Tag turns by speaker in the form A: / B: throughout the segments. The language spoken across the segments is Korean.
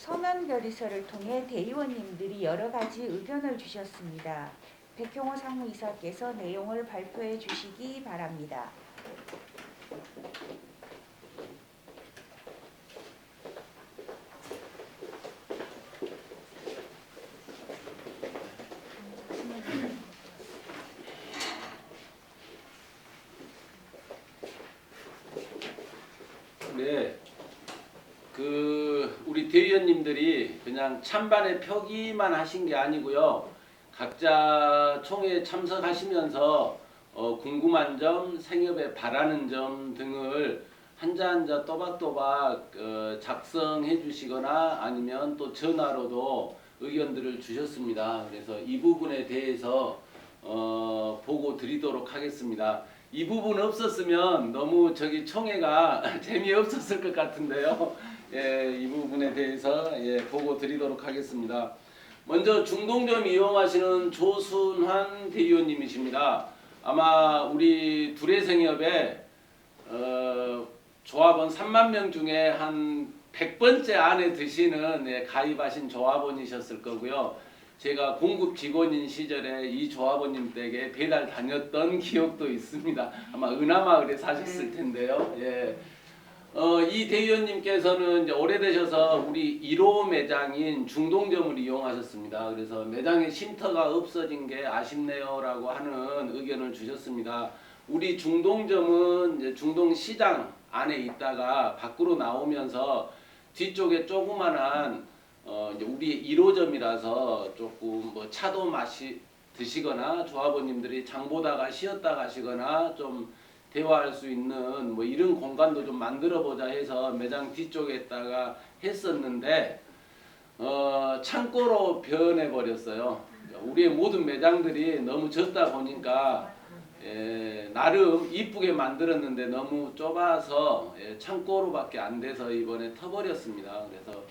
A: 서면 결의서를 통해 대의원님들이 여러 가지 의견을 주셨습니다. 백형호 상무이사께서 내용을 발표해 주시기 바랍니다.
B: 네, 우리 대의원님들이 그냥 찬반의 표기만 하신 게 아니고요. 각자 총회에 참석하시면서 궁금한 점, 생협에 바라는 점 등을 한자 한자 또박또박 작성해 주시거나 아니면 또 전화로도 의견들을 주셨습니다. 그래서 이 부분에 대해서 보고 드리도록 하겠습니다. 이 부분 없었으면 너무 총회가 재미없었을 것 같은데요. 예, 이 부분에 대해서 보고 드리도록 하겠습니다. 먼저 중동점 이용하시는 조순환 대의원님이십니다. 아마 우리 두레생협에 조합원 3만 명 중에 한 100번째 안에 드시는 가입하신 조합원이셨을 거고요. 제가 공급 직원인 시절에 이 조합원님 댁에 배달 다녔던 기억도 있습니다. 아마 은하마을에 사셨을 텐데요. 예. 이 대의원님께서는 이제 오래되셔서 우리 1호 매장인 중동점을 이용하셨습니다. 그래서 매장에 쉼터가 없어진 게 아쉽네요라고 하는 의견을 주셨습니다. 우리 중동점은 이제 중동시장 안에 있다가 밖으로 나오면서 뒤쪽에 조그만한 이제 우리 1호점이라서 조금 뭐 차도 드시거나 조합원님들이 장 보다가 쉬었다 가시거나 좀 대화할 수 있는 뭐 이런 공간도 좀 만들어 보자 해서 매장 뒤쪽에다가 했었는데 창고로 변해 버렸어요. 우리의 모든 매장들이 너무 적다 보니까 나름 이쁘게 만들었는데 너무 좁아서 창고로밖에 안 돼서 이번에 터버렸습니다. 그래서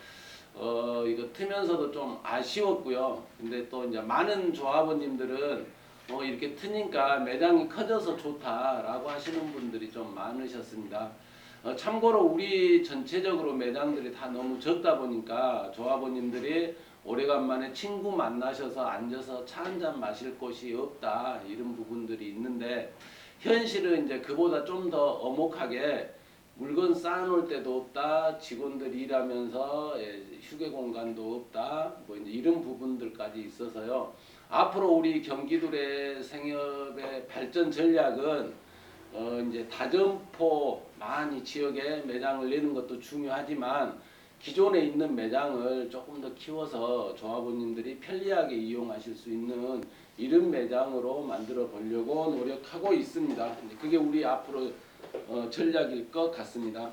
B: 이거 트면서도 좀 아쉬웠고요. 근데 또 이제 많은 조합원님들은 이렇게 트니까 매장이 커져서 좋다라고 하시는 분들이 좀 많으셨습니다. 참고로 우리 전체적으로 매장들이 다 너무 적다 보니까 조합원님들이 오래간만에 친구 만나셔서 앉아서 차 한잔 마실 곳이 없다 이런 부분들이 있는데 현실은 이제 그보다 좀 더 어목하게 물건 쌓아놓을 데도 없다, 직원들이 일하면서 휴게 공간도 없다, 뭐 이런 부분들까지 있어서요. 앞으로 우리 경기도의 생협의 발전 전략은 이제 다점포 많이 지역에 매장을 내는 것도 중요하지만 기존에 있는 매장을 조금 더 키워서 조합원님들이 편리하게 이용하실 수 있는 이런 매장으로 만들어 보려고 노력하고 있습니다. 그게 우리 앞으로 전략일 것 같습니다.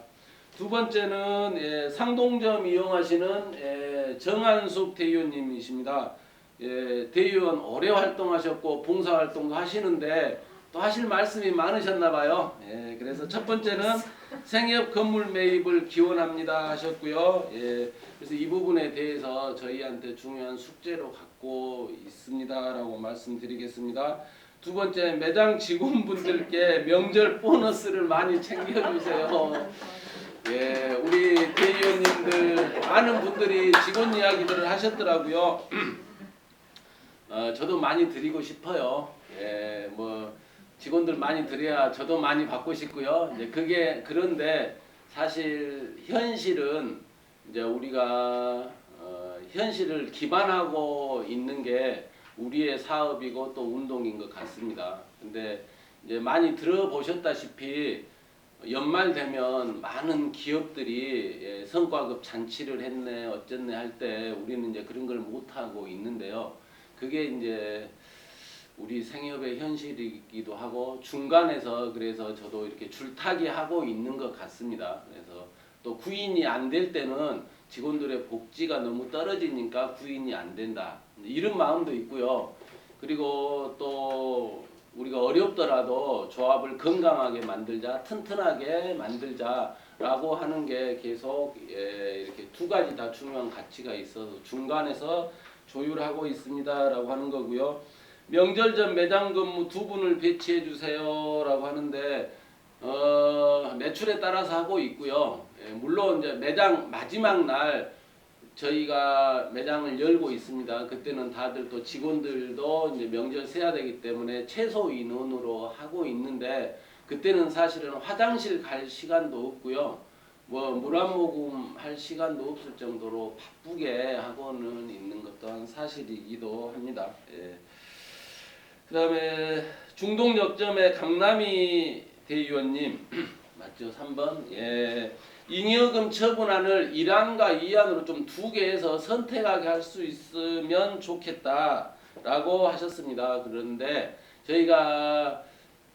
B: 두 번째는 상동점 이용하시는 정한숙 대의원님이십니다. 대의원 오래 활동하셨고 봉사활동도 하시는데 또 하실 말씀이 많으셨나 봐요. 그래서 첫 번째는 생협 건물 매입을 기원합니다 하셨고요. 그래서 이 부분에 대해서 저희한테 중요한 숙제로 갖고 있습니다라고 말씀드리겠습니다. 두 번째, 매장 직원분들께 명절 보너스를 많이 챙겨주세요. 우리 대의원님들 많은 분들이 직원 이야기들을 하셨더라고요. 저도 많이 드리고 싶어요. 뭐 직원들 많이 드려야 저도 많이 받고 싶고요. 이제 그런데 사실 현실은 이제 우리가 현실을 기반하고 있는 게 우리의 사업이고 또 운동인 것 같습니다. 근데 이제 많이 들어보셨다시피 연말 되면 많은 기업들이 성과급 잔치를 했네 어쨌네 할 때 우리는 이제 그런 걸 못 하고 있는데요. 그게 이제 우리 생협의 현실이기도 하고 중간에서 그래서 저도 이렇게 줄타기 하고 있는 것 같습니다. 그래서 또 구인이 안 될 때는 직원들의 복지가 너무 떨어지니까 구인이 안 된다. 이런 마음도 있고요. 그리고 또 우리가 어렵더라도 조합을 건강하게 만들자, 튼튼하게 만들자라고 하는 게 계속 이렇게 두 가지 다 중요한 가치가 있어서 중간에서 조율하고 있습니다라고 하는 거고요. 명절 전 매장 근무 2분을 배치해 주세요라고 하는데 매출에 따라서 하고 있고요. 물론 이제 매장 마지막 날 저희가 매장을 열고 있습니다. 그때는 다들 또 직원들도 이제 명절 세야 되기 때문에 최소 인원으로 하고 있는데 그때는 사실은 화장실 갈 시간도 없고요. 뭐 물 한 모금 할 시간도 없을 정도로 바쁘게 하고는 있는 것 또한 사실이기도 합니다. 예. 그다음에 중동역점의 강남희 대의원님 맞죠? 3번. 예. 잉여금 처분안을 1안과 2안으로 좀 두 개에서 선택하게 할 수 있으면 좋겠다라고 하셨습니다. 그런데 저희가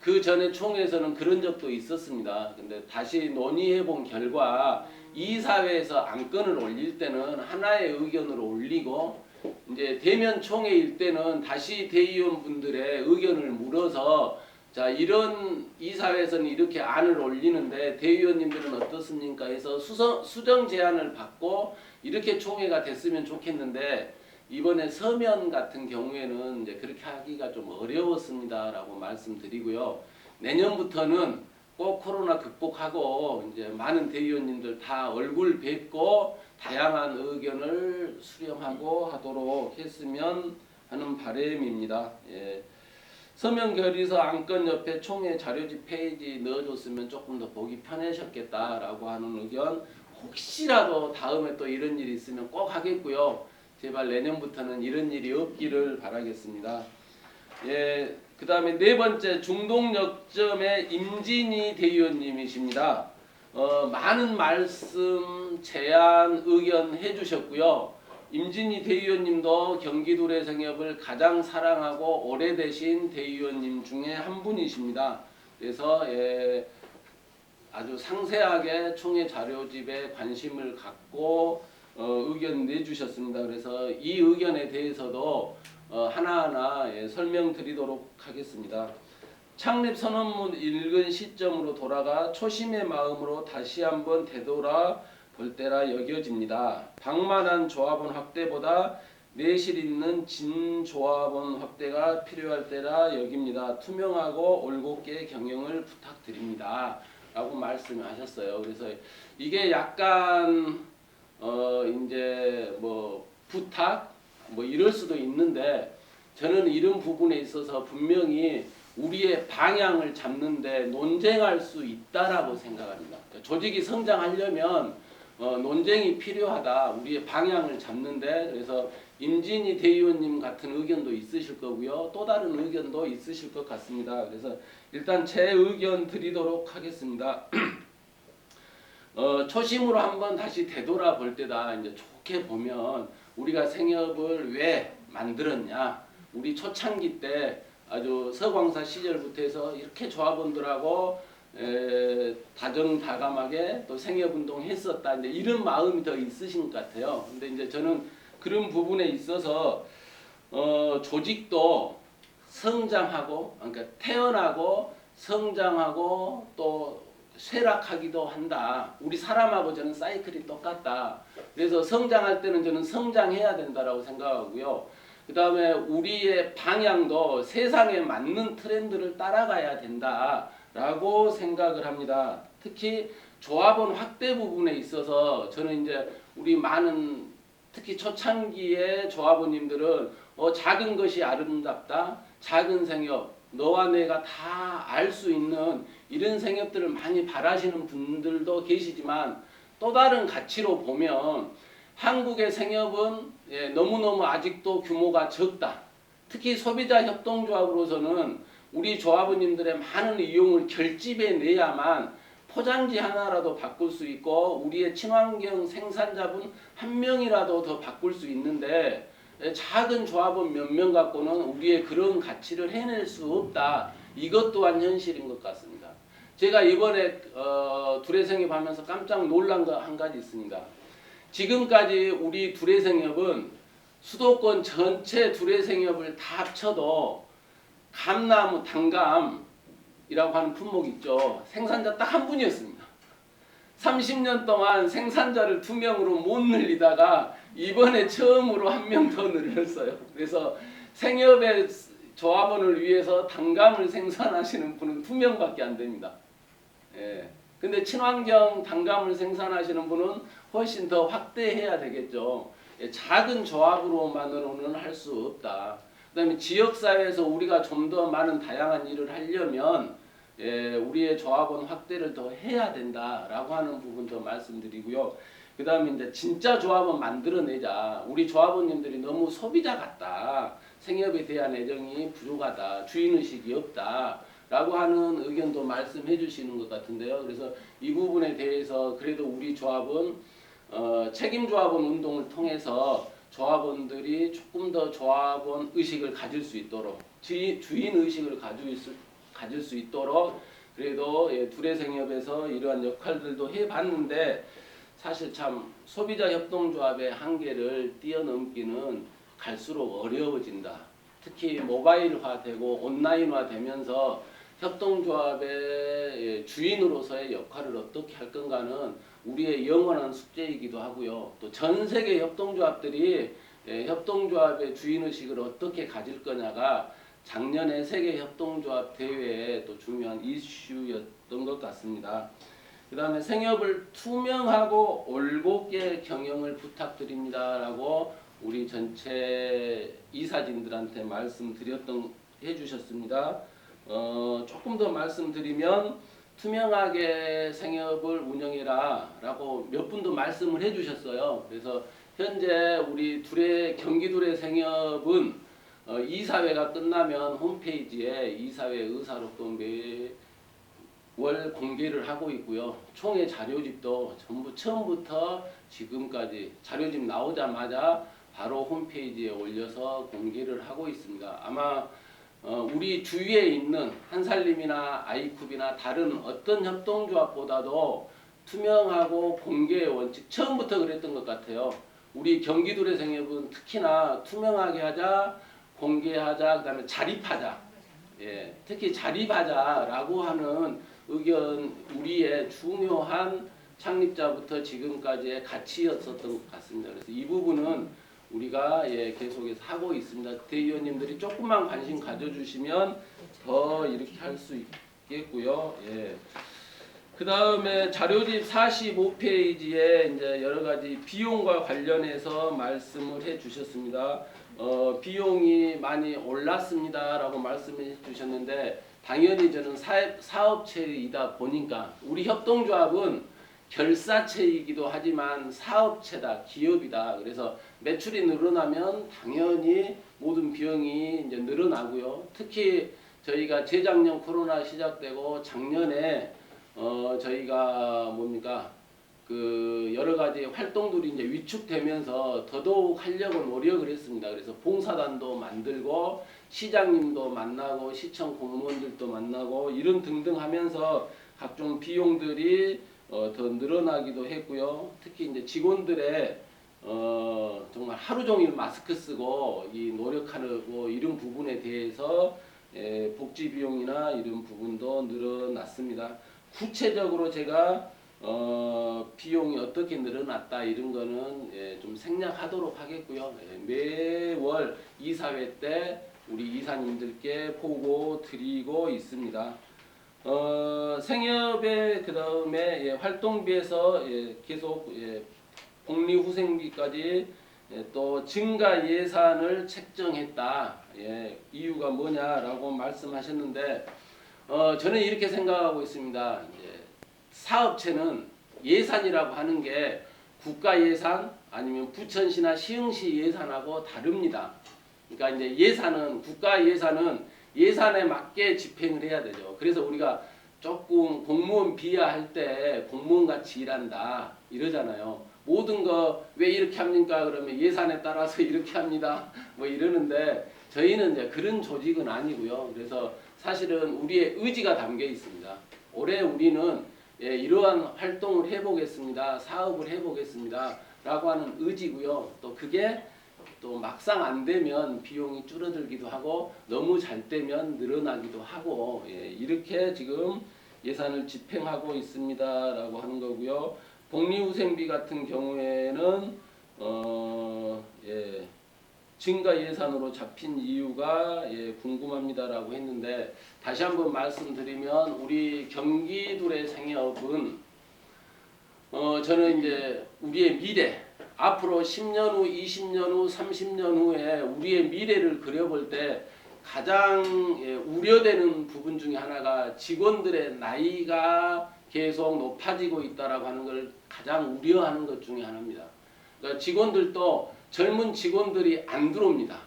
B: 그 전에 총회에서는 그런 적도 있었습니다. 근데 다시 논의해 본 결과 이사회에서 안건을 올릴 때는 하나의 의견으로 올리고 이제 대면 총회일 때는 다시 대의원분들의 의견을 물어서 자 이런 이사회에서는 이렇게 안을 올리는데 대의원님들은 어떻습니까 해서 수정 제안을 받고 이렇게 총회가 됐으면 좋겠는데 이번에 서면 같은 경우에는 이제 그렇게 하기가 좀 어려웠습니다라고 말씀드리고요. 내년부터는 꼭 코로나 극복하고 이제 많은 대의원님들 다 얼굴 뵙고 다양한 의견을 수렴하고 하도록 했으면 하는 바람입니다. 예. 서면 결의서 안건 옆에 총회 자료집 페이지 넣어줬으면 조금 더 보기 편하셨겠다라고 하는 의견. 혹시라도 다음에 또 이런 일이 있으면 꼭 하겠고요. 제발 내년부터는 이런 일이 없기를 바라겠습니다. 예, 그 다음에 네 번째 중동역점의 임진희 대의원님이십니다. 많은 말씀, 제안, 의견 해주셨고요. 임진희 대의원님도 경기도래생협을 가장 사랑하고 오래되신 대의원님 중에 한 분이십니다. 그래서 아주 상세하게 총회 자료집에 관심을 갖고 의견 내주셨습니다. 그래서 이 의견에 대해서도 하나하나 설명드리도록 하겠습니다. 창립 선언문 읽은 시점으로 돌아가 초심의 마음으로 다시 한번 되돌아 볼 때라 여겨집니다. 방만한 조합원 확대보다 내실 있는 진조합원 확대가 필요할 때라 여깁니다. 투명하고 올곧게 경영을 부탁드립니다. 라고 말씀하셨어요. 그래서 이게 약간 이제 뭐 부탁 뭐 이럴 수도 있는데 저는 이런 부분에 있어서 분명히 우리의 방향을 잡는데 논쟁할 수 있다라고 생각합니다. 조직이 성장하려면 논쟁이 필요하다. 우리의 방향을 잡는데 그래서 임진희 대의원님 같은 의견도 있으실 거고요. 또 다른 의견도 있으실 것 같습니다. 그래서 일단 제 의견 드리도록 하겠습니다. 초심으로 한번 다시 되돌아볼 때다. 이제 좋게 보면 우리가 생협을 왜 만들었냐. 우리 초창기 때 아주 서광사 시절부터 해서 이렇게 조합원들하고 다정다감하게 또 생협운동 했었다. 이제 이런 마음이 더 있으신 것 같아요. 근데 이제 저는 그런 부분에 있어서 조직도 성장하고 그러니까 태어나고 성장하고 또 쇠락하기도 한다. 우리 사람하고 저는 사이클이 똑같다. 그래서 성장할 때는 저는 성장해야 된다라고 생각하고요. 그 다음에 우리의 방향도 세상에 맞는 트렌드를 따라가야 된다라고 생각을 합니다. 특히 조합원 확대 부분에 있어서 저는 이제 우리 많은 특히 초창기의 조합원님들은 작은 것이 아름답다. 작은 생협, 너와 내가 다 알 수 있는 이런 생협들을 많이 바라시는 분들도 계시지만 또 다른 가치로 보면 한국의 생협은 너무너무 아직도 규모가 적다. 특히 소비자 협동조합으로서는 우리 조합원님들의 많은 이용을 결집해 내야만 포장지 하나라도 바꿀 수 있고 우리의 친환경 생산자분 한 명이라도 더 바꿀 수 있는데 작은 조합원 몇 명 갖고는 우리의 그런 가치를 해낼 수 없다. 이것 또한 현실인 것 같습니다. 제가 이번에 두레생협 하면서 깜짝 놀란 거 한 가지 있습니다. 지금까지 우리 두레생협은 수도권 전체 두레생협을 다 합쳐도 감나무 단감이라고 하는 품목 있죠. 생산자 딱 한 분이었습니다. 30년 동안 생산자를 2명으로 못 늘리다가 이번에 처음으로 한 명 더 늘렸어요. 그래서 생협의 조합원을 위해서 단감을 생산하시는 분은 2명밖에 안 됩니다. 예. 근데 친환경 단감을 생산하시는 분은 훨씬 더 확대해야 되겠죠. 작은 조합으로만으로는 할 수 없다. 그다음에 지역사회에서 우리가 좀 더 많은 다양한 일을 하려면 우리의 조합원 확대를 더 해야 된다라고 하는 부분도 말씀드리고요. 그 다음에 이제 진짜 조합원 만들어내자. 우리 조합원님들이 너무 소비자 같다. 생협에 대한 애정이 부족하다. 주인의식이 없다. 라고 하는 의견도 말씀해 주시는 것 같은데요. 그래서 이 부분에 대해서 그래도 우리 조합은 책임조합원 운동을 통해서 조합원들이 조금 더 조합원 의식을 가질 수 있도록 주인 의식을 가질 수 있도록 그래도 두레생협에서 이러한 역할들도 해봤는데 사실 참 소비자 협동조합의 한계를 뛰어넘기는 갈수록 어려워진다. 특히 모바일화되고 온라인화되면서 협동조합의 주인으로서의 역할을 어떻게 할 건가는 우리의 영원한 숙제이기도 하고요. 또 전 세계 협동조합들이 협동조합의 주인의식을 어떻게 가질 거냐가 작년에 세계 협동조합 대회에 또 중요한 이슈였던 것 같습니다. 그 다음에 생협을 투명하고 올곧게 경영을 부탁드립니다라고 우리 전체 이사진들한테 해주셨습니다. 조금 더 말씀드리면 투명하게 생협을 운영해라 라고 몇 분도 말씀을 해주셨어요. 그래서 현재 우리 경기 두레 생협은 이사회가 끝나면 홈페이지에 이사회 의사록도 매월 공개를 하고 있고요. 총회 자료집도 전부 처음부터 지금까지 자료집 나오자마자 바로 홈페이지에 올려서 공개를 하고 있습니다. 아마 우리 주위에 있는 한살림이나 아이쿱이나 다른 어떤 협동조합보다도 투명하고 공개의 원칙 처음부터 그랬던 것 같아요. 우리 경기두레생협은 특히나 투명하게 하자, 공개하자, 그다음에 자립하자. 특히 자립하자라고 하는 의견 우리의 중요한 창립자부터 지금까지의 가치였었던 것 같습니다. 그래서 이 부분은 우리가 계속해서 하고 있습니다. 대의원님들이 조금만 관심 가져주시면 더 이렇게 할 수 있겠고요. 그 다음에 자료집 45페이지에 이제 여러 가지 비용과 관련해서 말씀을 해주셨습니다. 비용이 많이 올랐습니다라고 말씀해 주셨는데 당연히 저는 사업체이다 보니까 우리 협동조합은 결사체이기도 하지만 사업체다, 기업이다. 그래서 매출이 늘어나면 당연히 모든 비용이 이제 늘어나고요. 특히 저희가 재작년 코로나 시작되고 작년에 저희가 그 여러 가지 활동들이 이제 위축되면서 더더욱 하려고 노력을 했습니다. 그래서 봉사단도 만들고 시장님도 만나고 시청 공무원들도 만나고 이런 등등 하면서 각종 비용들이 더 늘어나기도 했고요. 특히 이제 직원들의 정말 하루 종일 마스크 쓰고 이 노력하고 이런 부분에 대해서 복지 비용이나 이런 부분도 늘어났습니다. 구체적으로 제가 비용이 어떻게 늘어났다 이런 거는 좀 생략하도록 하겠고요. 매월 이사회 때 우리 이사님들께 보고 드리고 있습니다. 생협의 그 다음에 활동비에서 계속 복리후생비까지 또 증가 예산을 책정했다. 이유가 뭐냐라고 말씀하셨는데 저는 이렇게 생각하고 있습니다. 사업체는 예산이라고 하는 게 국가 예산 아니면 부천시나 시흥시 예산하고 다릅니다. 그러니까 이제 예산은 국가 예산에 맞게 집행을 해야 되죠. 그래서 우리가 조금 공무원 비하할 때 공무원 같이 일한다 이러잖아요. 모든 거 왜 이렇게 합니까? 그러면 예산에 따라서 이렇게 합니다. 뭐 이러는데 저희는 이제 그런 조직은 아니고요. 그래서 사실은 우리의 의지가 담겨 있습니다. 올해 우리는 이러한 활동을 해보겠습니다. 사업을 해보겠습니다. 라고 하는 의지고요. 또 그게 또 막상 안 되면 비용이 줄어들기도 하고 너무 잘 되면 늘어나기도 하고 이렇게 지금 예산을 집행하고 있습니다. 라고 하는 거고요. 복리후생비 같은 경우에는 증가 예산으로 잡힌 이유가 궁금합니다라고 했는데 다시 한번 말씀드리면 우리 경기도의 생협은 저는 이제 우리의 미래 앞으로 10년 후, 20년 후, 30년 후에 우리의 미래를 그려볼 때 가장 우려되는 부분 중에 하나가 직원들의 나이가 계속 높아지고 있다라고 하는 걸 가장 우려하는 것 중에 하나입니다. 그러니까 직원들도 젊은 직원들이 안 들어옵니다.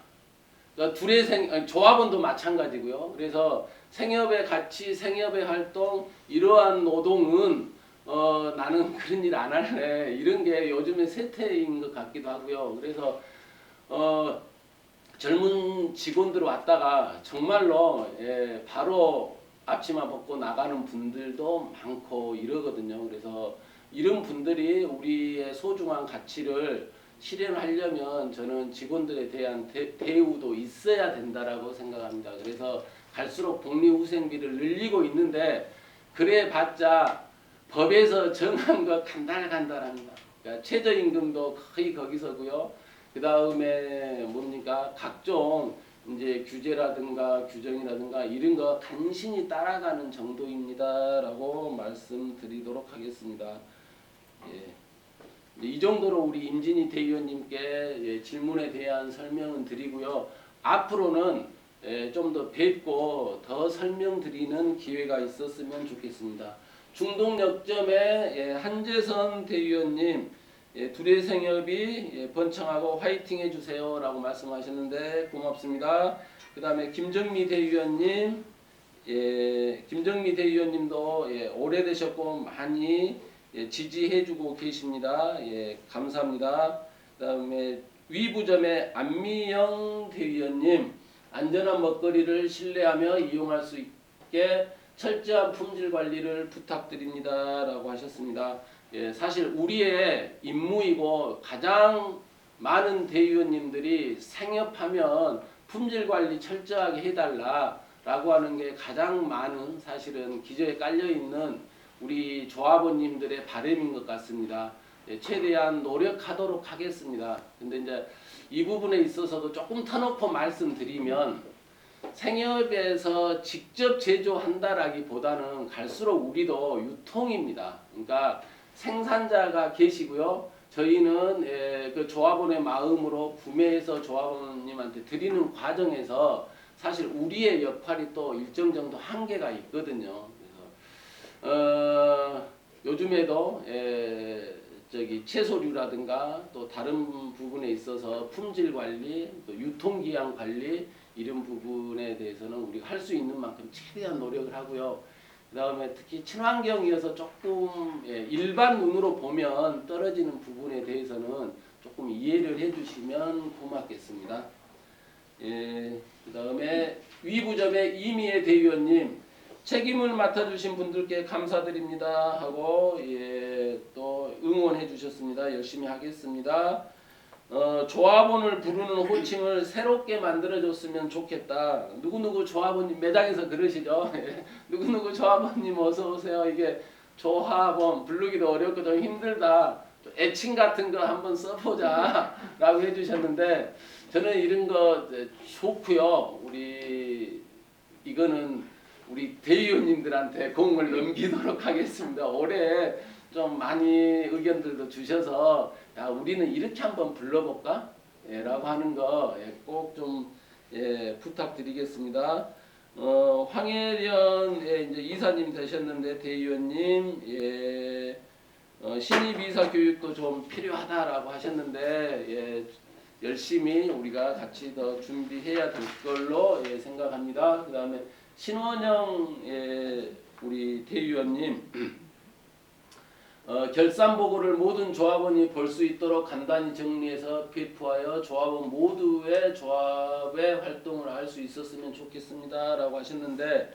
B: 그러니까 조합원도 마찬가지고요. 그래서 생협의 가치, 생협의 활동, 이러한 노동은 나는 그런 일 안 할래. 이런 게 요즘에 세태인 것 같기도 하고요. 그래서 젊은 직원들 왔다가 정말로 바로 앞치마 벗고 나가는 분들도 많고 이러거든요. 그래서 이런 분들이 우리의 소중한 가치를 실현하려면 저는 직원들에 대한 대우도 있어야 된다라고 생각합니다. 그래서 갈수록 복리후생비를 늘리고 있는데 그래봤자 법에서 정한 것 간달간달합니다. 그러니까 최저임금도 거의 거기서고요. 그 다음에 뭡니까 각종 이제 규제라든가 규정이라든가 이런 거 간신히 따라가는 정도입니다라고 말씀드리도록 하겠습니다. 이 정도로 우리 임진희 대의원님께 질문에 대한 설명은 드리고요. 앞으로는 좀 더 뵙고 더 설명드리는 기회가 있었으면 좋겠습니다. 중동역점의 한재선 대의원님 두레생협이 번창하고 화이팅 해주세요 라고 말씀하셨는데 고맙습니다. 그 다음에 김정미 대의원님 김정미 대의원님도 오래되셨고 많이 지지해주고 계십니다. 감사합니다. 그 다음에 위부점의 안미영 대의원님 안전한 먹거리를 신뢰하며 이용할 수 있게 철저한 품질 관리를 부탁드립니다 라고 하셨습니다. 사실 우리의 임무이고 가장 많은 대의원님들이 생협하면 품질 관리 철저하게 해달라 라고 하는 게 가장 많은 사실은 기저에 깔려있는 우리 조합원님들의 바람인 것 같습니다. 최대한 노력하도록 하겠습니다. 근데 이제 이 부분에 있어서도 조금 터놓고 말씀드리면 생협에서 직접 제조한다라기보다는 갈수록 우리도 유통입니다. 그러니까 생산자가 계시고요. 저희는 그 조합원의 마음으로 구매해서 조합원님한테 드리는 과정에서 사실 우리의 역할이 또 일정 정도 한계가 있거든요. 그래서 요즘에도 채소류라든가 또 다른 부분에 있어서 품질 관리, 또 유통기한 관리 이런 부분에 대해서는 우리가 할 수 있는 만큼 최대한 노력을 하고요. 그 다음에 특히 친환경이어서 조금 일반 눈으로 보면 떨어지는 부분에 대해서는 조금 이해를 해주시면 고맙겠습니다. 그 다음에 위부점의 이미애 대의원님 책임을 맡아주신 분들께 감사드립니다 하고 또 응원해 주셨습니다. 열심히 하겠습니다. 조합원을 부르는 호칭을 새롭게 만들어줬으면 좋겠다. 누구누구 조합원님 매장에서 그러시죠. 누구누구 조합원님 어서 오세요. 이게 조합원 부르기도 어렵고 좀 힘들다. 애칭 같은 거 한번 써보자 라고 해주셨는데 저는 이런 거 좋고요. 이거는 우리 대의원님들한테 공을 넘기도록 하겠습니다. 올해 좀 많이 의견들도 주셔서 야 우리는 이렇게 한번 불러볼까? 라고 하는 거 꼭 좀 부탁드리겠습니다. 황혜련 이제 이사님 되셨는데 대의원님 신입 이사 교육도 좀 필요하다라고 하셨는데 열심히 우리가 같이 더 준비해야 될 걸로 생각합니다. 그 다음에 신원영 우리 대의원님 결산 보고를 모든 조합원이 볼 수 있도록 간단히 정리해서 배포하여 조합원 모두의 조합의 활동을 할 수 있었으면 좋겠습니다 라고 하셨는데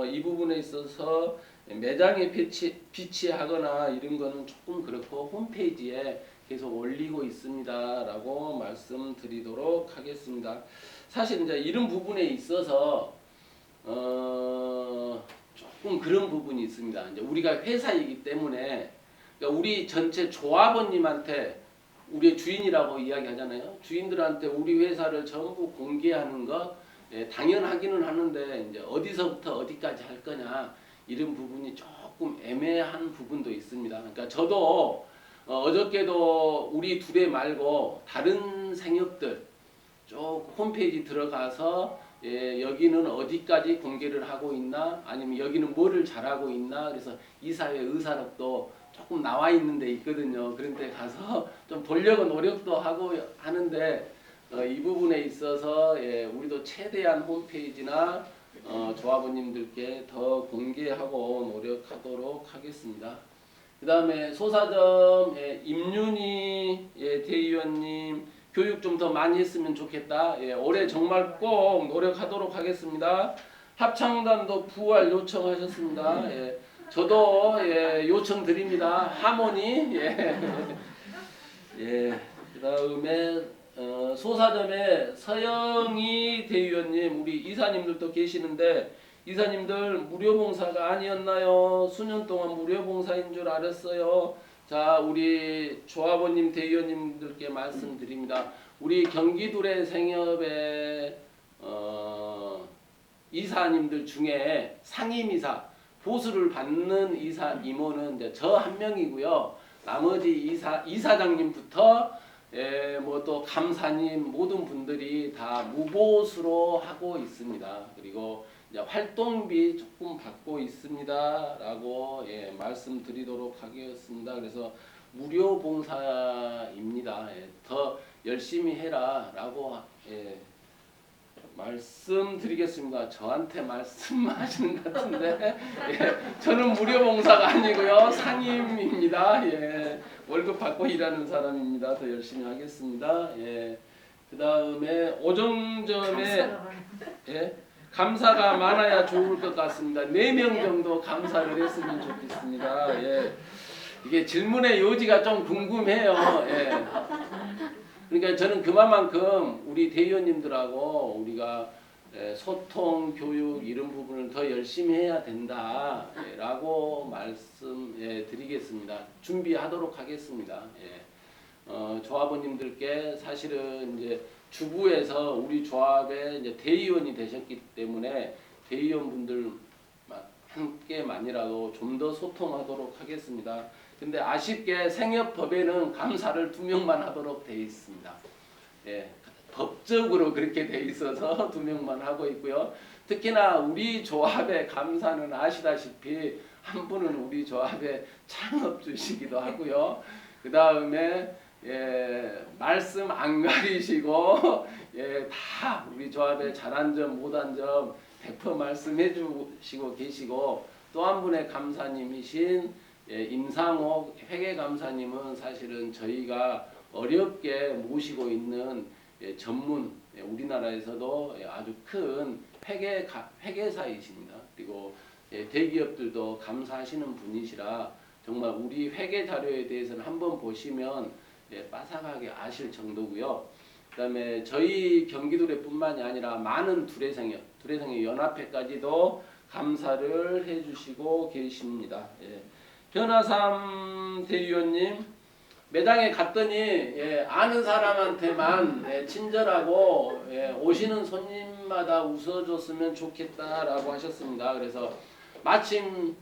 B: 이 부분에 있어서 매장에 비치하거나 이런 거는 조금 그렇고 홈페이지에 계속 올리고 있습니다 라고 말씀드리도록 하겠습니다. 사실 이제 이런 부분에 있어서 조금 그런 부분이 있습니다. 이제 우리가 회사이기 때문에 그러니까 우리 전체 조합원님한테 우리의 주인이라고 이야기하잖아요. 주인들한테 우리 회사를 전부 공개하는 것 당연하기는 하는데 이제 어디서부터 어디까지 할 거냐 이런 부분이 조금 애매한 부분도 있습니다. 그러니까 저도 어저께도 우리 둘에 말고 다른 생협들 쭉 홈페이지 들어가서 여기는 어디까지 공개를 하고 있나 아니면 여기는 뭐를 잘하고 있나 그래서 이사회 의사록도 조금 나와 있는 데 있거든요. 그런 데 가서 좀 보려고 노력도 하고 하는데 이 부분에 있어서 우리도 최대한 홈페이지나 조합원님들께 더 공개하고 노력하도록 하겠습니다. 그 다음에 소사점 임윤희 대의원님 교육 좀 더 많이 했으면 좋겠다. 올해 정말 꼭 노력하도록 하겠습니다. 합창단도 부활 요청하셨습니다. 저도 요청 드립니다. 하모니. 그 다음에 소사점에 서영희 대의원님 우리 이사님들도 계시는데 이사님들 무료 봉사가 아니었나요? 수년 동안 무료 봉사인 줄 알았어요. 자, 우리 조합원님 대의원님들께 말씀드립니다. 우리 경기도래 생협의 이사님들 중에 상임이사 보수를 받는 이사 임원은 이제 저 한 명이고요. 나머지 이사장님부터 뭐 또 감사님 모든 분들이 다 무보수로 하고 있습니다. 그리고 이제 활동비 조금 받고 있습니다라고 말씀드리도록 하겠습니다. 그래서 무료 봉사입니다. 더 열심히 해라라고 말씀드리겠습니다. 저한테 말씀하시는 것 같은데 저는 무료 봉사가 아니고요 상임입니다. 월급 받고 일하는 사람입니다. 더 열심히 하겠습니다. 그 다음에 오정점에 감사가 많아야 좋을 것 같습니다. 4명 정도 감사를 했으면 좋겠습니다. 이게 질문의 요지가 좀 궁금해요. 그러니까 저는 그만큼 우리 대의원님들하고 우리가 소통, 교육 이런 부분을 더 열심히 해야 된다라고 말씀드리겠습니다. 준비하도록 하겠습니다. 조합원님들께 사실은 이제 주부에서 우리 조합에 이제 대의원이 되셨기 때문에 대의원분들 함께만이라도 좀 더 소통하도록 하겠습니다. 근데 아쉽게 생협법에는 감사를 2명만 하도록 되어 있습니다. 법적으로 그렇게 되어 있어서 2명만 하고 있고요. 특히나 우리 조합의 감사는 아시다시피 한 분은 우리 조합의 창업주시기도 하고요. 그 다음에 말씀 안 가리시고 다 우리 조합의 잘한 점 못한 점 100% 말씀해 주시고 계시고 또 한 분의 감사님이신 임상옥 회계감사님은 사실은 저희가 어렵게 모시고 있는 전문 우리나라에서도 아주 큰 회계사이십니다. 그리고 대기업들도 감사하시는 분이시라 정말 우리 회계 자료에 대해서는 한번 보시면 빠삭하게 아실 정도고요. 그다음에 저희 경기도래뿐만이 아니라 많은 두레생협 연합회까지도 감사를 해주시고 계십니다. 변화삼 대의원님 매장에 갔더니 아는 사람한테만 친절하고 오시는 손님마다 웃어줬으면 좋겠다라고 하셨습니다. 그래서 마침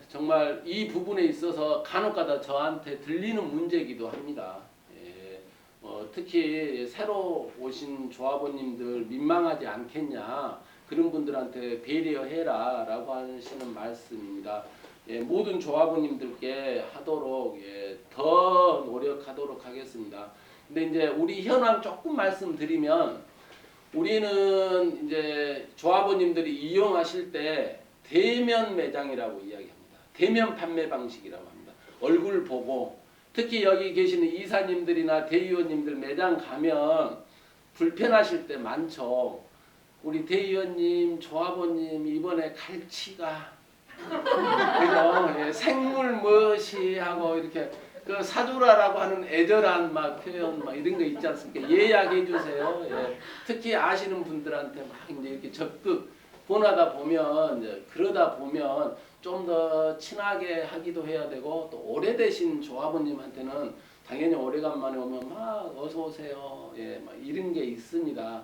B: 정말 이 부분에 있어서 간혹가다 저한테 들리는 문제이기도 합니다. 특히 새로 오신 조합원님들 민망하지 않겠냐 그런 분들한테 배려해라 라고 하시는 말씀입니다. 모든 조합원님들께 하도록 더 노력하도록 하겠습니다. 근데 이제 우리 현황 조금 말씀드리면 우리는 이제 조합원님들이 이용하실 때 대면 매장이라고 이야기합니다. 대면 판매 방식이라고 합니다. 얼굴 보고 특히 여기 계시는 이사님들이나 대의원님들 매장 가면 불편하실 때 많죠. 우리 대의원님, 조합원님 이번에 갈치가 그죠? 생물 무엇이 하고 이렇게 그 사주라라고 하는 애절한 막 표현 막 이런 거 있지 않습니까? 예약해 주세요. 특히 아시는 분들한테 막 이제 이렇게 적극 보나다 보면 이제 그러다 보면 좀 더 친하게 하기도 해야 되고 또 오래되신 조합원님한테는 당연히 오래간만에 오면 막 어서 오세요. 예, 막 이런 게 있습니다.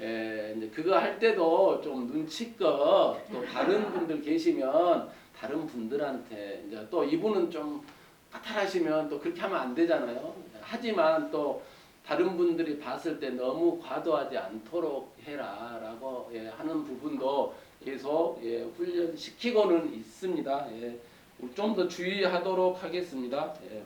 B: 예, 이제 그거 할 때도 좀 눈치껏 또 다른 분들 계시면 다른 분들한테 이제 또 이분은 좀 까탈하시면 또 그렇게 하면 안 되잖아요. 하지만 또 다른 분들이 봤을 때 너무 과도하지 않도록 해라라고 예, 하는 부분도 계속 예, 훈련시키고는 있습니다. 예, 좀 더 주의하도록 하겠습니다. 예.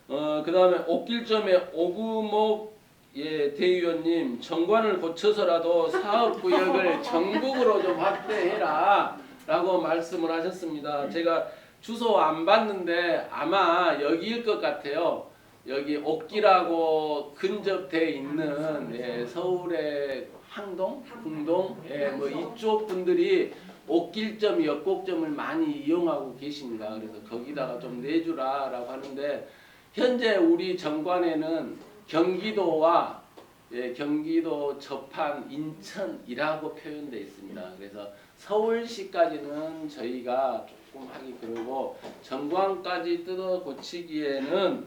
B: 그 다음에 옥길점의 오구목 예, 대의원님, 정관을 고쳐서라도 사업구역을 전국으로 좀 확대해라 라고 말씀을 하셨습니다. 제가 주소 안 봤는데 아마 여기일 것 같아요. 여기 옥길하고 근접돼 있는 예, 서울의 항동, 궁동, 예, 뭐 이쪽 분들이 옥길점, 역곡점을 많이 이용하고 계십니다. 그래서 거기다가 좀 내주라라고 하는데 현재 우리 정관에는 경기도와 예, 경기도 접한 인천이라고 표현되어 있습니다. 그래서 서울시까지는 저희가 조금 하기 그러고 정관까지 뜯어 고치기에는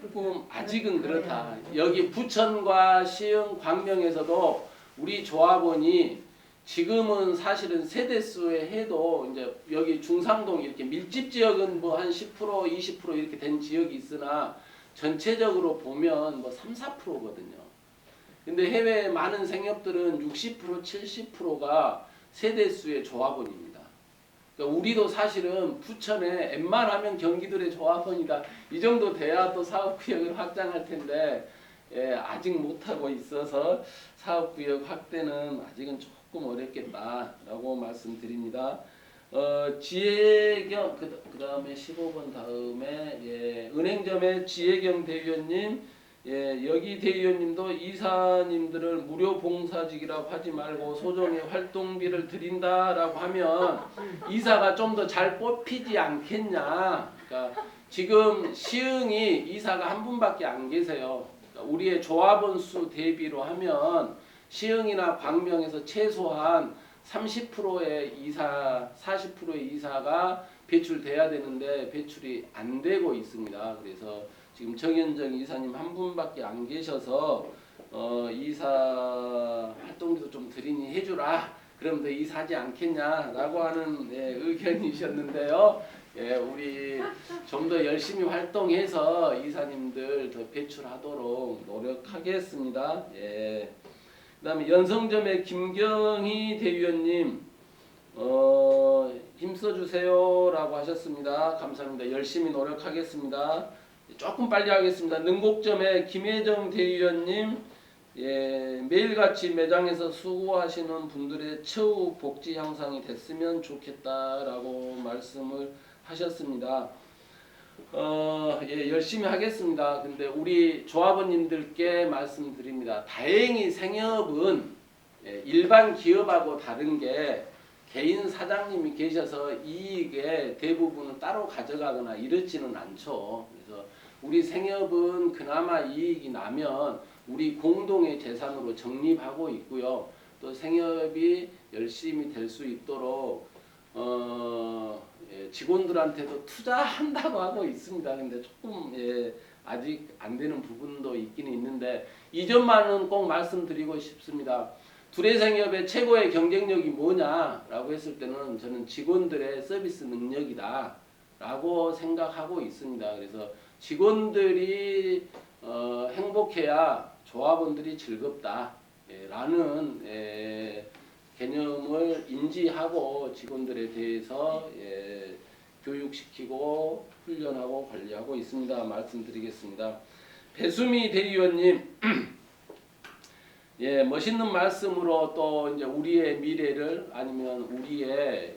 B: 조금 아직은 그렇다. 여기 부천과 시흥, 광명에서도 우리 조합원이 지금은 사실은 세대수에 해도 이제 여기 중상동 이렇게 밀집 지역은 뭐 한 10% 20% 이렇게 된 지역이 있으나 전체적으로 보면 뭐 3, 4%거든요. 근데 해외 많은 생협들은 60% 70%가 세대수의 조합원입니다. 그러니까 우리도 사실은 부천에 웬만하면 경기도의 조합원이다. 이 정도 돼야 또 사업구역을 확장할 텐데 예, 아직 못하고 있어서 사업구역 확대는 아직은 조금 어렵겠다라고 말씀드립니다. 지혜경 그 다음에 15번 다음에 예, 은행점의 지혜경 대의원님 예, 여기 대의원님도 이사님들을 무료 봉사직이라고 하지 말고 소정의 활동비를 드린다라고 하면 이사가 좀 더 잘 뽑히지 않겠냐. 그러니까 지금 시흥이 이사가 한 분밖에 안 계세요. 그러니까 우리의 조합원 수 대비로 하면 시흥이나 광명에서 최소한 30%의 이사, 40%의 이사가 배출돼야 되는데 배출이 안 되고 있습니다. 그래서 지금 정현정 이사님 한 분밖에 안 계셔서 이사 활동비도 좀 드리니 해주라. 그럼 더 이사하지 않겠냐라고 하는 예, 의견이셨는데요. 예, 우리 좀 더 열심히 활동해서 이사님들 더 배출하도록 노력하겠습니다. 예. 그다음에 연성점의 김경희 대의원님 힘써주세요라고 하셨습니다. 감사합니다. 열심히 노력하겠습니다. 조금 빨리 하겠습니다. 능곡점의 김혜정 대의원님 예, 매일같이 매장에서 수고하시는 분들의 처우 복지 향상이 됐으면 좋겠다라고 말씀을 하셨습니다. 예, 열심히 하겠습니다. 근데 우리 조합원님들께 말씀드립니다. 다행히 생협은 예, 일반 기업하고 다른 게 개인 사장님이 계셔서 이익의 대부분을 따로 가져가거나 이렇지는 않죠. 그래서 우리 생협은 그나마 이익이 나면 우리 공동의 재산으로 적립하고 있고요. 또 생협이 열심히 될 수 있도록 예, 직원들한테도 투자한다고 하고 있습니다. 근데 조금 예, 아직 안 되는 부분도 있긴 있는데 이 점만은 꼭 말씀드리고 싶습니다. 두레생협의 최고의 경쟁력이 뭐냐라고 했을 때는 저는 직원들의 서비스 능력이다 라고 생각하고 있습니다. 그래서 직원들이 행복해야 조합원들이 즐겁다 라는 개념을 인지하고 직원들에 대해서 교육시키고 훈련하고 관리하고 있습니다. 말씀드리겠습니다. 배수미 대의원님 예, 멋있는 말씀으로 또 이제 우리의 미래를 아니면 우리의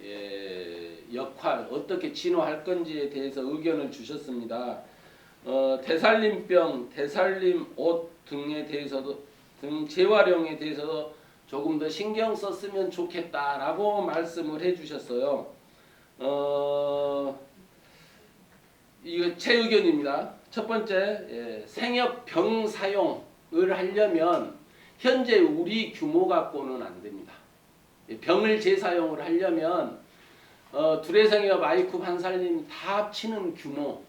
B: 역할 어떻게 진화할 건지에 대해서 의견을 주셨습니다. 대살림병, 대살림 옷 등에 대해서도 등 재활용에 대해서도 조금 더 신경 썼으면 좋겠다라고 말씀을 해주셨어요. 이거 제 의견입니다. 첫 번째, 생협병 사용을 하려면 현재 우리 규모 갖고는 안 됩니다. 병을 재사용을 하려면 두레생협, 아이쿱, 한살림 다 합치는 규모,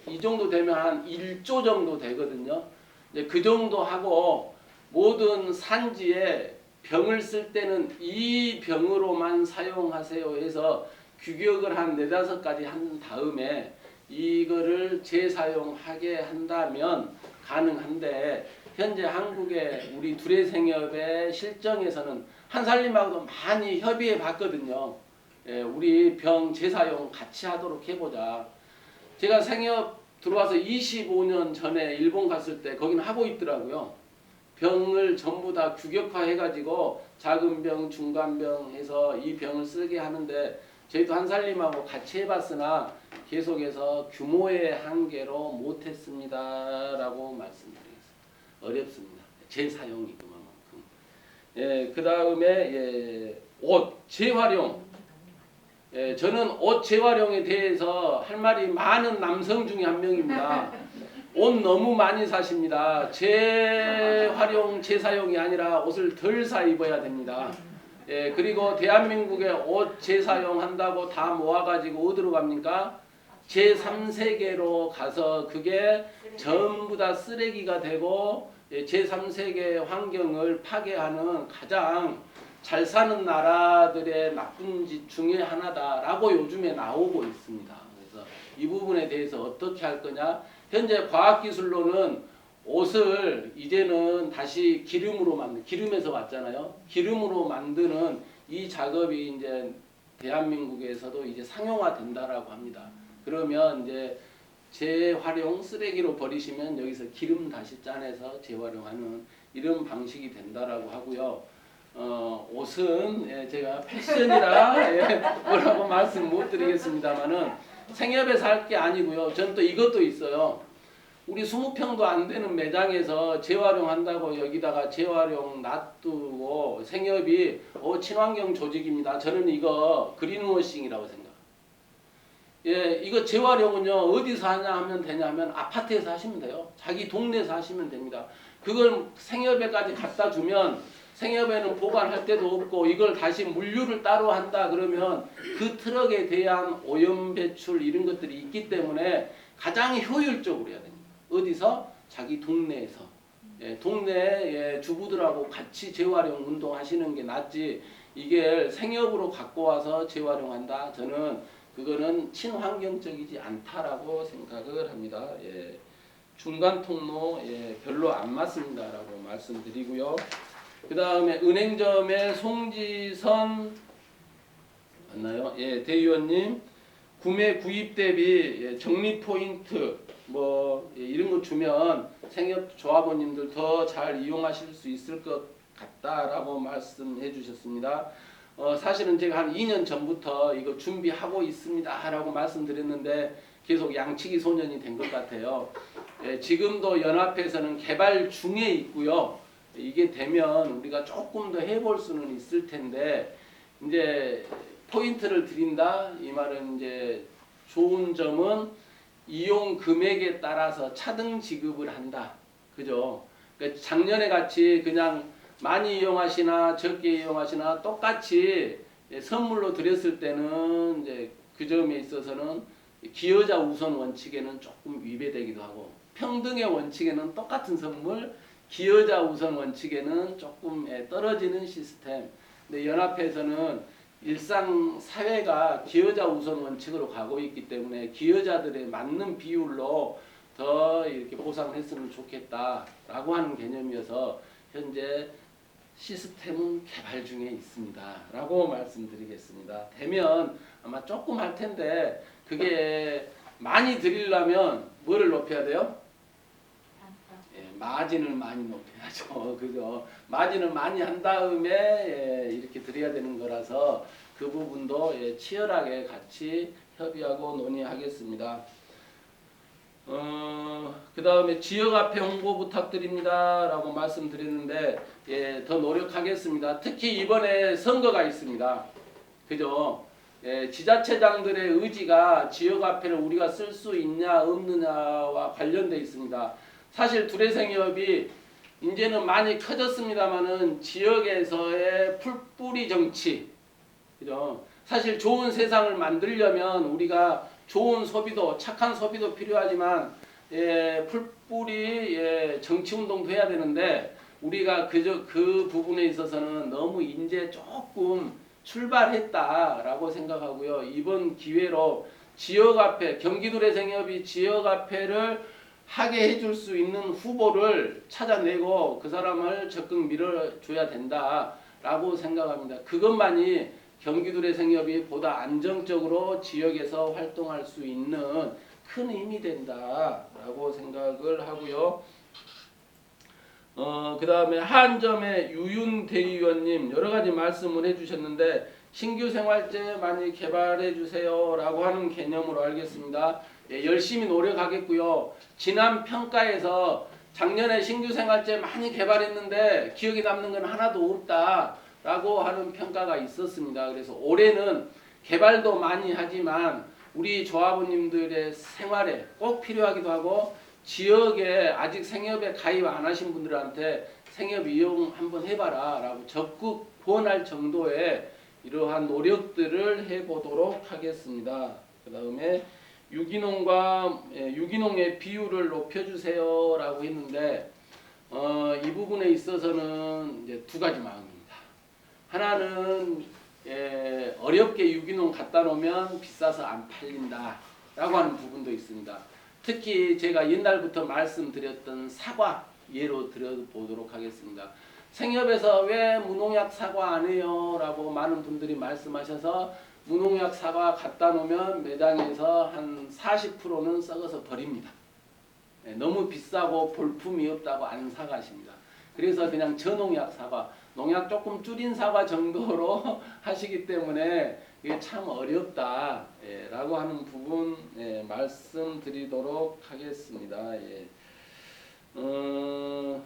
B: 이 정도 되면 한 1조 정도 되거든요. 이제 그 정도 하고 모든 산지에 병을 쓸 때는 이 병으로만 사용하세요 해서 규격을 한 4-5가지 한 다음에 이거를 재사용하게 한다면 가능한데, 현재 한국의 우리 두레생협의 실정에서는 한살림하고도 많이 협의해 봤거든요. 우리 병 재사용 같이 하도록 해보자. 제가 생협 들어와서 25년 전에 일본 갔을 때 거기는 하고 있더라고요. 병을 전부 다 규격화 해가지고 작은 병, 중간 병 해서 이 병을 쓰게 하는데, 저희도 한살림하고 같이 해봤으나 계속해서 규모의 한계로 못했습니다 라고 말씀드리겠습니다. 어렵습니다. 재사용이 그만큼. 그 다음에 옷 재활용. 저는 옷 재활용에 대해서 할 말이 많은 남성 중에 한 명입니다. 옷 너무 많이 사십니다. 재활용, 재사용이 아니라 옷을 덜 사 입어야 됩니다. 그리고 대한민국에 옷 재사용한다고 다 모아가지고 어디로 갑니까? 제3세계로 가서 그게 전부 다 쓰레기가 되고 제3세계 환경을 파괴하는 가장 잘 사는 나라들의 나쁜 짓 중에 하나다라고 요즘에 나오고 있습니다. 그래서 이 부분에 대해서 어떻게 할 거냐? 현재 과학기술로는 옷을 이제는 다시 기름에서 왔잖아요. 기름으로 만드는 이 작업이 이제 대한민국에서도 이제 상용화된다라고 합니다. 그러면 이제 재활용, 쓰레기로 버리시면 여기서 기름 다시 짜내서 재활용하는 이런 방식이 된다라고 하고요. 옷은 제가 패션이라 뭐라고 말씀 못 드리겠습니다만은 생협에서 할 게 아니고요. 저는 또 이것도 있어요. 우리 20평도 안 되는 매장에서 재활용한다고 여기다가 재활용 놔두고 생협이 친환경 조직입니다. 저는 이거 그린워싱이라고 생각합니다. 이거 재활용은요 어디서 하냐 하면 되냐면 아파트에서 하시면 돼요. 자기 동네에서 하시면 됩니다. 그걸 생협에까지 갖다 주면 생협에는 보관할 데도 없고 이걸 다시 물류를 따로 한다 그러면 그 트럭에 대한 오염 배출 이런 것들이 있기 때문에 가장 효율적으로 해야 됩니다. 어디서? 자기 동네에서. 동네 주부들하고 같이 재활용 운동하시는 게 낫지, 이게 생협으로 갖고 와서 재활용한다, 저는 그거는 친환경적이지 않다라고 생각을 합니다. 중간 통로 별로 안 맞습니다라고 말씀드리고요. 그 다음에 은행점의 송지선 맞나요? 대의원님, 구매 구입 대비 적립 포인트 이런 거 주면 생협 조합원님들 더 잘 이용하실 수 있을 것 같다라고 말씀해 주셨습니다. 사실은 제가 한 2년 전부터 이거 준비하고 있습니다라고 말씀드렸는데 계속 양치기 소년이 된 것 같아요. 지금도 연합회에서는 개발 중에 있고요. 이게 되면 우리가 조금 더 해볼 수는 있을 텐데, 이제 포인트를 드린다 이 말은 이제 좋은 점은 이용 금액에 따라서 차등 지급을 한다, 그죠? 그러니까 작년에 같이 그냥 많이 이용하시나 적게 이용하시나 똑같이 선물로 드렸을 때는 이제 그 점에 있어서는 기여자 우선 원칙에는 조금 위배되기도 하고, 평등의 원칙에는 똑같은 선물, 기여자 우선 원칙에는 조금 떨어지는 시스템. 근데 연합회에서는 일상 사회가 기여자 우선 원칙으로 가고 있기 때문에 기여자들의 맞는 비율로 더 이렇게 보상했으면 좋겠다라고 하는 개념이어서 현재 시스템은 개발 중에 있습니다라고 말씀드리겠습니다. 되면 아마 조금 할 텐데, 그게 많이 드리려면 뭐를 높여야 돼요? 마진을 많이 높여야죠. 그죠? 마진을 많이 한 다음에 이렇게 드려야 되는 거라서 그 부분도 치열하게 같이 협의하고 논의하겠습니다. 그 다음에 지역 앞에 홍보 부탁드립니다 라고 말씀드렸는데, 더 노력하겠습니다. 특히 이번에 선거가 있습니다. 그죠? 지자체장들의 의지가 지역 앞에를 우리가 쓸 수 있냐 없느냐와 관련되어 있습니다. 사실 두레생협이 이제는 많이 커졌습니다만은 지역에서의 풀뿌리 정치, 그죠? 사실 좋은 세상을 만들려면 우리가 좋은 소비도 착한 소비도 필요하지만 풀뿌리 정치 운동도 해야 되는데 우리가 그 부분에 있어서는 너무 이제 조금 출발했다라고 생각하고요. 이번 기회로 지역화폐 경기도래생협이 지역화폐를 하게 해줄 수 있는 후보를 찾아내고 그 사람을 적극 밀어줘야 된다라고 생각합니다. 그것만이 경기도래생협이 보다 안정적으로 지역에서 활동할 수 있는 큰 힘이 된다라고 생각을 하고요. 그 다음에 한점의 유윤 대의원님 여러 가지 말씀을 해주셨는데 신규 생활제 많이 개발해 주세요라고 하는 개념으로 알겠습니다. 열심히 노력하겠고요. 지난 평가에서 작년에 신규 생활제 많이 개발했는데 기억에 남는 건 하나도 없다라고 하는 평가가 있었습니다. 그래서 올해는 개발도 많이 하지만 우리 조합원님들의 생활에 꼭 필요하기도 하고 지역에 아직 생협에 가입 안 하신 분들한테 생협 이용 한번 해봐라 라고 적극 권할 정도의 이러한 노력들을 해보도록 하겠습니다. 그 다음에 유기농의 비율을 높여주세요 라고 했는데 이 부분에 있어서는 이제 두 가지 마음입니다. 하나는 어렵게 유기농 갖다 놓으면 비싸서 안 팔린다 라고 하는 부분도 있습니다. 특히 제가 옛날부터 말씀드렸던 사과 예로 들어보도록 하겠습니다. 생협에서 왜 무농약 사과 안 해요? 라고 많은 분들이 말씀하셔서 무농약 사과 갖다 놓으면 매장에서 한 40%는 썩어서 버립니다. 너무 비싸고 볼품이 없다고 안 사가십니다. 그래서 그냥 저농약 사과, 농약 조금 줄인 사과 정도로 하시기 때문에 이게 참 어렵다 라고 하는 부분 말씀드리도록 하겠습니다. 그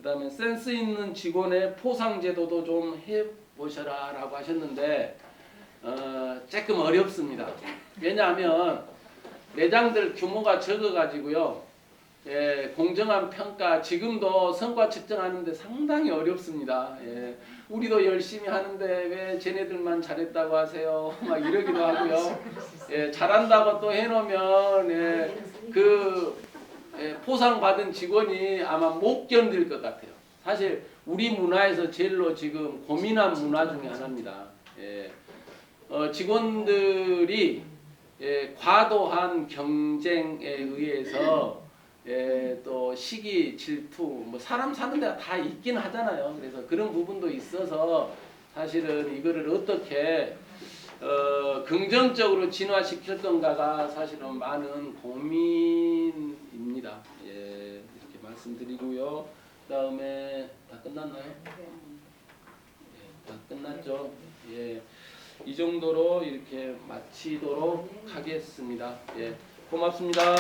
B: 다음에 센스 있는 직원의 포상 제도도 좀 해보셔라 라고 하셨는데 조금 어렵습니다. 왜냐하면 매장들 규모가 적어가지고요. 공정한 평가 지금도 성과 측정하는데 상당히 어렵습니다. 우리도 열심히 하는데 왜 쟤네들만 잘했다고 하세요? 막 이러기도 하고요. 잘한다고 또 해놓으면 포상 받은 직원이 아마 못 견딜 것 같아요. 사실 우리 문화에서 제일로 지금 고민한 문화 중에 하나입니다. 직원들이 과도한 경쟁에 의해서 또 시기, 질투, 뭐 사람 사는 데가 다 있긴 하잖아요. 그래서 그런 부분도 있어서 사실은 이거를 어떻게 긍정적으로 진화시킬 건가가 사실은 많은 고민입니다. 이렇게 말씀드리고요. 그다음에 다 끝났나요? 다 끝났죠. 이 정도로 이렇게 마치도록 하겠습니다. 고맙습니다.